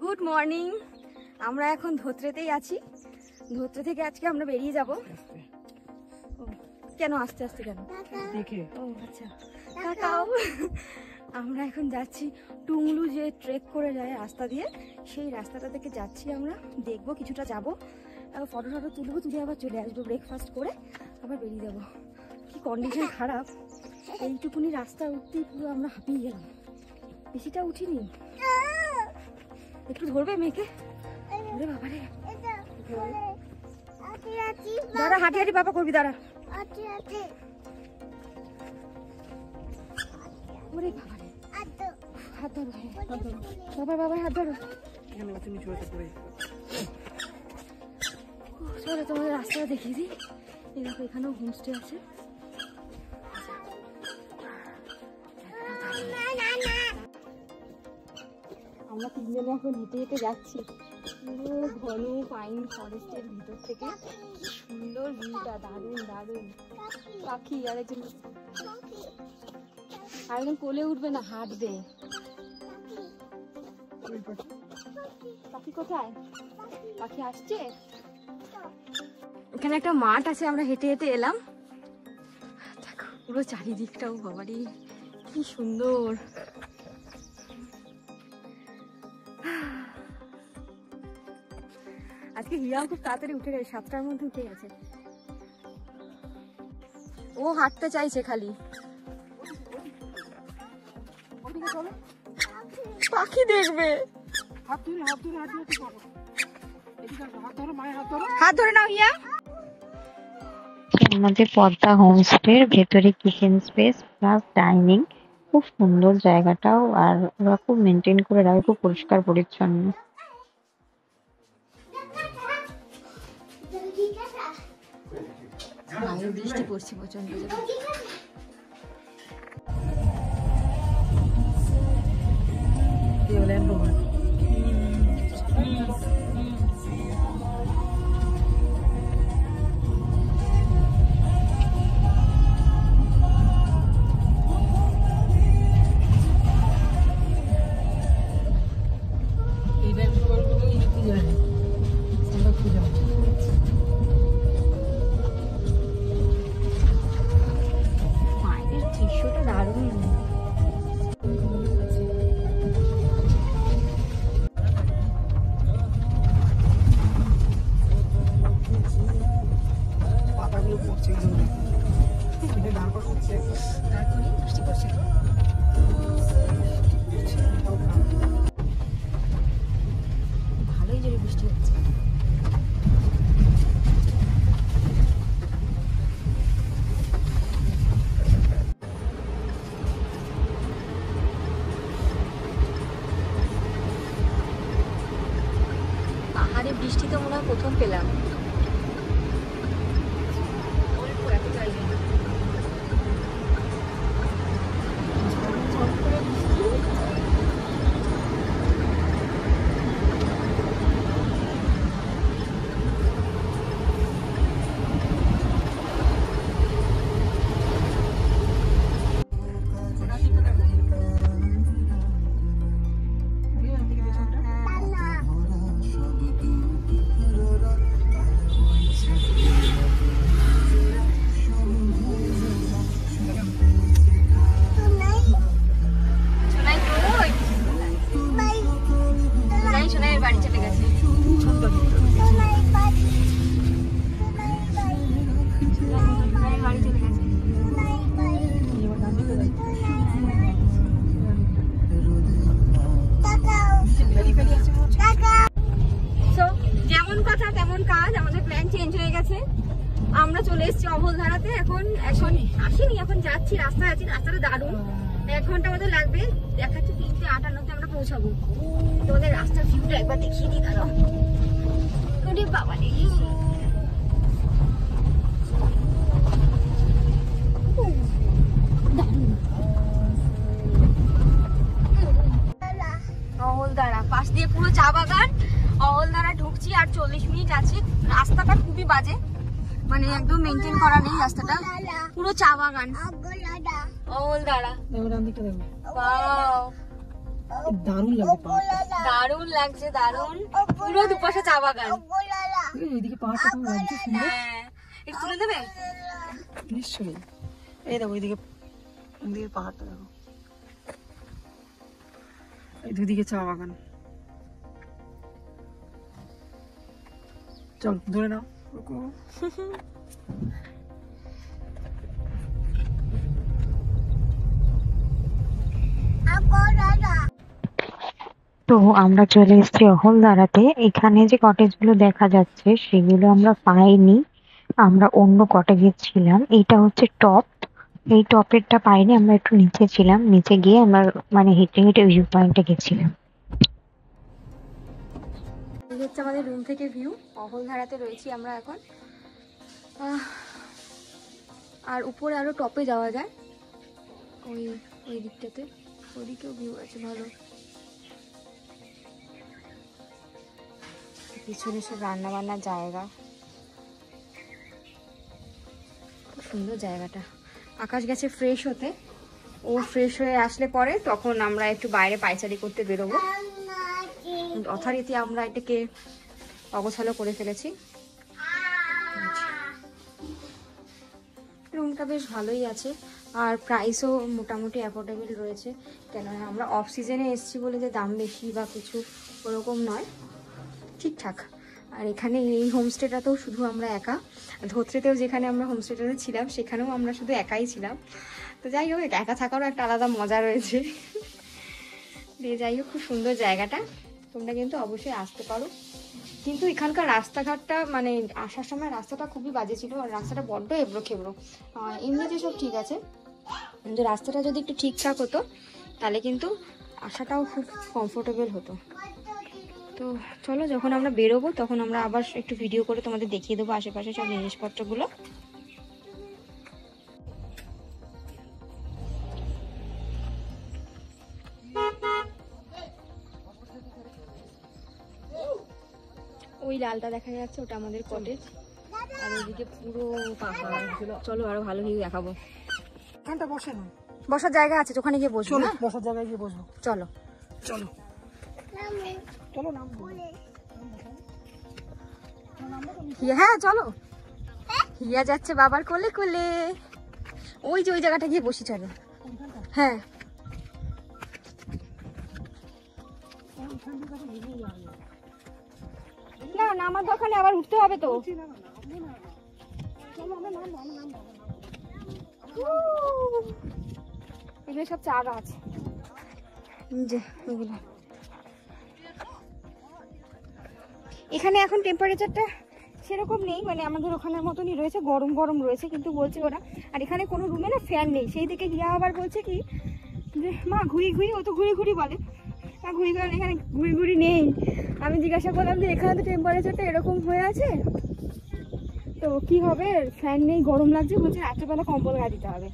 Good morning. আমরা এখন ধোত্রেতেই আছি। ধোত্রে থেকে আজকে আমরা বেরিয়ে যাব। কেন আস্তে আস্তে কেন? দেখে ও আচ্ছা, কাকাও। আমরা এখন যাচ্ছি টুংলু, যে ট্রেক করে যায় রাস্তা দিয়ে, সেই রাস্তাটা থেকে যাচ্ছি। আমরা দেখবো, কিছুটা যাব, ফটো ফটো তুলবো, তুলে আবার চলে আসবো। ব্রেকফাস্ট করে আবার বেরিয়ে যাব। কি কন্ডিশন খারাপ, এইটুকুনি রাস্তা উঠতেই পুরো আমরা হাঁপিয়ে গেলাম। বেশিটা উঠিনি। একটু ধরবে মেয়েকে? ওরে বাবারে, দাঁড়া, হাঁটি হাঁটি বাবা করবি, দাঁড়া। ওরে বাবারে, হাত ধরো, বাবা বাবার হাত ধরো। চলো তোমাদের রাস্তাটা দেখিয়ে দিই। এই দেখো, এখানেও হোমস্টে আছে। আমরা তিনজনে এখন হেঁটে হেঁটে যাচ্ছি পুরো ঘন পাইন ফরেস্টের ভিতর থেকে। কি সুন্দর ভিউটা, দারুণ দারুণ। পাখি আরেকজন কোলে উঠবে না, হাঁটবে। পাখি কোথায়? পাখি আসছে। এখানে একটা মাঠ আছে, আমরা হেঁটে হেঁটে এলাম। দেখো পুরো চারিদিকটাও, বাবারি কি সুন্দর। আজকে হিয়াও খুব তাড়াতাড়ি উঠে গেছে, 7টার মধ্যে উঠে গেছে। ও হাঁটতে চাইছে খালি। পাখি দেখবে। হাত ধরে নাও হিয়া। আমাদের পদ্মা হোমস্টের ভেতরে কিচেন স্পেস প্লাস ডাইনিং, খুব সুন্দর জায়গাটাও, আর ওরা খুব মেনটেন করে রাখে, খুব পরিষ্কার পরিচ্ছন্ন। বাইরে বৃষ্টি পড়ছে প্রচন্ড। ভালোই জোরে বৃষ্টি হচ্ছে। পাহাড়ে বৃষ্টি তো মনে হয় প্রথম পেলাম। বাড়ি চলে গেছে। যেমন কথা তেমন কাজ, আমাদের প্ল্যান চেঞ্জ হয়ে গেছে। আমরা চলে এসেছি অভলধারাতে। এখন আসিনি, এখন যাচ্ছি, রাস্তায় আছি। রাস্তাটা দারুণ, 1 ঘন্টা মতো লাগবে। দেখাচ্ছে 3:58 আমরা পৌঁছাবো। তোমাদের রাস্তার ভিউটা একবার দেখিয়ে দিই, দাঁড়াও। বাবা দেখি অহলদারা পাশ দিয়ে পুরো চা বাগান। অহলদারা ঢুকছি, আর 40 মিনিট আছে। রাস্তাটা খুবই বাজে, মানে একদম মেনটেন করা নেই রাস্তাটা, পুরো চা বাগান। অহলদারা, ওয়াও দারুণ লাগছে পাহাড়টা। দারুণ লাগছে, দারুণ। পুরো দুপাশে চা বাগান। এইদিকে পাহাড়টা কেমন লাগছে সুন্দর। হ্যাঁ, একটু তুলে দেবে? নিশ্চয়ই। এই দেখো ওইদিকে পাহাড়টা দেখো, এই দুদিকে চা বাগান। চল ধরে নাও। তো আমরা চলে এসেছি অহলদারাতে। এখানে যে কটেজ গুলো দেখা যাচ্ছে সেগুলো আমরা পাইনি, আমরা অন্য কটেজে ছিলাম। এইটা হচ্ছে টপ, এই টপেরটা পাইনি, আমরা একটু নিচে ছিলাম। নিচে গিয়ে আমরা মানে হেঁটে হেঁটে ভিউ পয়েন্টে গেছিলাম। এই হচ্ছে আমাদের রুম থেকে ভিউ। অহলধারাতে রয়েছি আমরা এখন। আর উপরে আরো টপে যাওয়া যায়, ওই ওই দিকটাতে, ওইদিকেও ভিউ আছে ভালো। পিছনে সব রান্না বান্নার জায়গা, খুব সুন্দর জায়গাটা। আকাশ গেছে ফ্রেশ হতে, ও ফ্রেশ হয়ে আসলে পরে তখন আমরা একটু বাইরে পায়চারি করতে বেরোবো। যথারীতি আমরা এটাকে অগোছালো করে ফেলেছি। রুমটা বেশ ভালোই আছে, আর প্রাইসও মোটামুটি অ্যাফোর্ডেবল রয়েছে। কেননা আমরা অফ সিজনে এসেছি বলে যে দাম বেশি বা কিছু ওরকম নয়, ঠিকঠাক। আর এখানে এই হোমস্টেটাতেও শুধু আমরা একা, ধোত্রেতেও যেখানে আমরা হোমস্টেটাতে ছিলাম সেখানেও আমরা শুধু একাই ছিলাম। তো যাই হোক, একা থাকারও একটা আলাদা মজা রয়েছে। দিয়ে যাই হোক, খুব সুন্দর জায়গাটা, তোমরা কিন্তু অবশ্যই আসতে পারো। কিন্তু এখানকার রাস্তাঘাটটা মানে আসার সময় রাস্তাটা খুবই বাজে ছিল, আর রাস্তাটা বড্ড এবড়ো খেবড়ো। এমনিতে সব ঠিক আছে, কিন্তু রাস্তাটা যদি একটু ঠিকঠাক হতো তাহলে কিন্তু আসাটাও খুব কমফোর্টেবল হতো। তো চলো, যখন আমরা বেরোবো তখন আমরা আবার একটু ভিডিও করে তোমাদের দেখিয়ে দেবো আশেপাশে সব জিনিসপত্রগুলো। ওই লালটা দেখা যাচ্ছে, ওটা আমাদের কটেজ। আর ওইদিকে পুরো পাহাড়। চলো আরো ভালো ভিউ দেখাবো। এখানটা বসে না, বসার জায়গা আছে, ওখানে গিয়ে বসবো। চলো হ্যাঁ? বসার জায়গায় গিয়ে বসবো। চলো চলো চলো নাম হ্যাঁ চলো। হিয়া যাচ্ছে বাবার কোলে কোলে। ওই যে ওই জায়গাটা গিয়ে বসি, চলো। হ্যাঁ, না নামার দোকানে আবার উঠতে হবে তো। এগুলো সব চা গাছ, যে এগুলো। এখানে এখন টেম্পারেচারটা সেরকম নেই, মানে আমাদের ওখানের মতনই রয়েছে, গরম গরম রয়েছে, কিন্তু বলছে ওরা। আর এখানে কোনো রুমে না ফ্যান নেই, সেই দিকে গিয়া আবার বলছে কি যে মা ঘুরি ঘুরি, ও তো ঘুরি ঘুরি বলে, না ঘুরি ঘুরি এখানে ঘুরি ঘুরি নেই। আমি জিজ্ঞাসা করলাম যে এখানে তো টেম্পারেচারটা এরকম হয়ে আছে, তো কি হবে, ফ্যান নেই, গরম লাগছে, বলছে রাত্রেবেলা কম্বল গায়ে দিতে হবে।